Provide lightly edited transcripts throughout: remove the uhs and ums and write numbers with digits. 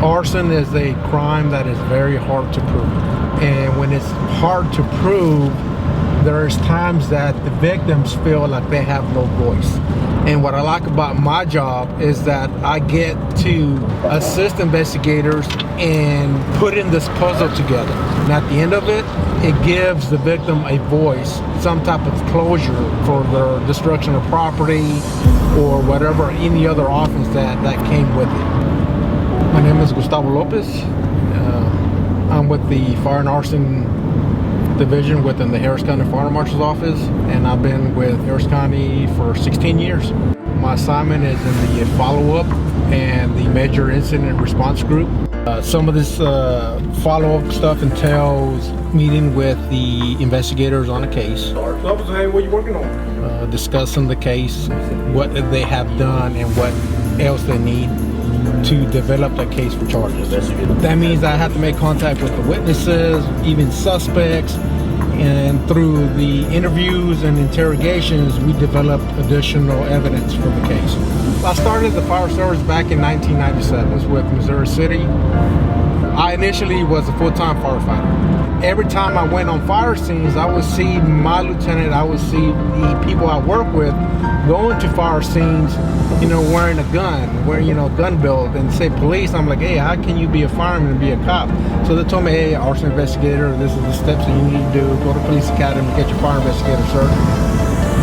Arson is a crime that is very hard to prove. And when it's hard to prove, there's times that the victims feel like they have no voice. And what I like about my job is that I get to assist investigators and put in this puzzle together. And at the end of it, it gives the victim a voice, some type of closure for their destruction of property or whatever, any other offense that came with it. My name is G.Lopez. I'm with the Fire and Arson Division within the Harris County Fire Marshal's Office, and I've been with Harris County for 16 years. My assignment is in the follow-up and the major incident response group. Some of this follow-up stuff entails meeting with the investigators on a case. Hey, what are you working on? Discussing the case, what they have done and what else they need to develop that case for charges. That means I have to make contact with the witnesses, even suspects, and through the interviews and interrogations, we develop additional evidence for the case. I started the fire service back in 1997 with Missouri City. I initially was a full-time firefighter. Every time I went on fire scenes, I would see my lieutenant, I would see the people I work with go into fire scenes, wearing a gun, wearing, gun belt, and say police. I'm like, hey, how can you be a fireman and be a cop? So they told me, hey, arson investigator, this is the steps that you need to do. Go to police academy, get your fire investigator cert.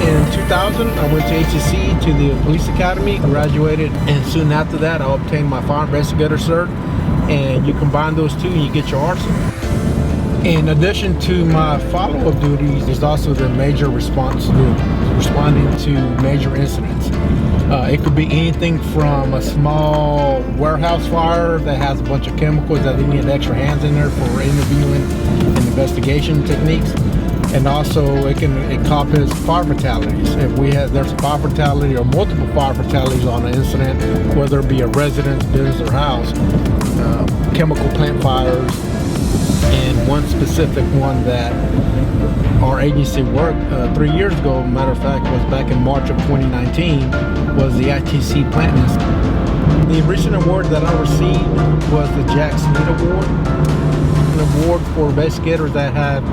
In 2000, I went to HCC to the police academy, graduated, and soon after that, I obtained my fire investigator cert. And you combine those two and you get your arson. In addition to my follow-up duties, there's also the major response group, responding to major incidents. It could be anything from a small warehouse fire that has a bunch of chemicals that they need extra hands in there for interviewing and investigation techniques. And also it can encompass fire fatalities. If there's a fire fatality or multiple fire fatalities on an incident, whether it be a residence, business, or house, chemical plant fires, and one specific one that our agency worked 3 years ago, matter of fact, was back in March of 2019, was the ITC plant incident. The recent award that I received was the Jack Sneed Award, an award for investigators that have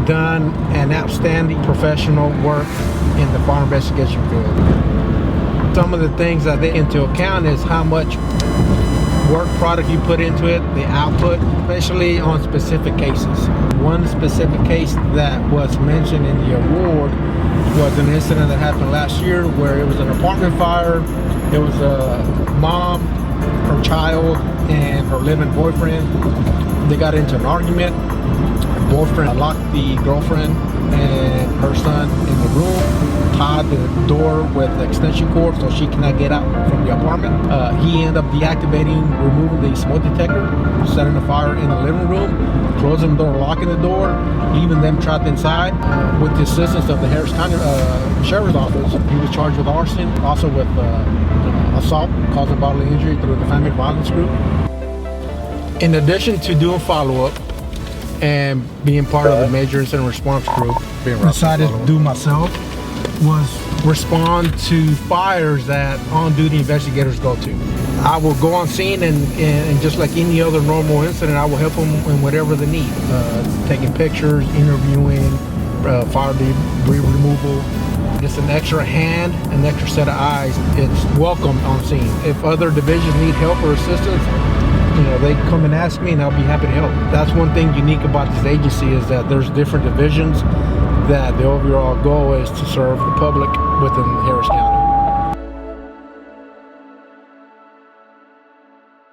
done an outstanding professional work in the fire investigation field. Some of the things that they take into account is how much work product you put into it, the output, especially on specific cases. One specific case that was mentioned in the award was an incident that happened last year where it was an apartment fire. It was a mom, her child, and her living boyfriend. They got into an argument. The boyfriend locked the girlfriend and her son in the room, tied the door with the extension cord so she cannot get out from the apartment. He ended up deactivating, removing the smoke detector, setting the fire in the living room, closing the door, locking the door, leaving them trapped inside. With the assistance of the Harris County Sheriff's Office, he was charged with arson, also with assault, causing bodily injury through the family violence group. In addition to doing follow-up and being part of the major incident response group, decided to do myself was respond to fires that on-duty investigators go to. I will go on scene and just like any other normal incident, I will help them in whatever they need. Taking pictures, interviewing, fire debris removal. Just an extra hand, an extra set of eyes. It's welcome on scene. If other divisions need help or assistance, they come and ask me and I'll be happy to help. That's one thing unique about this agency is that there's different divisions that the overall goal is to serve the public within Harris County.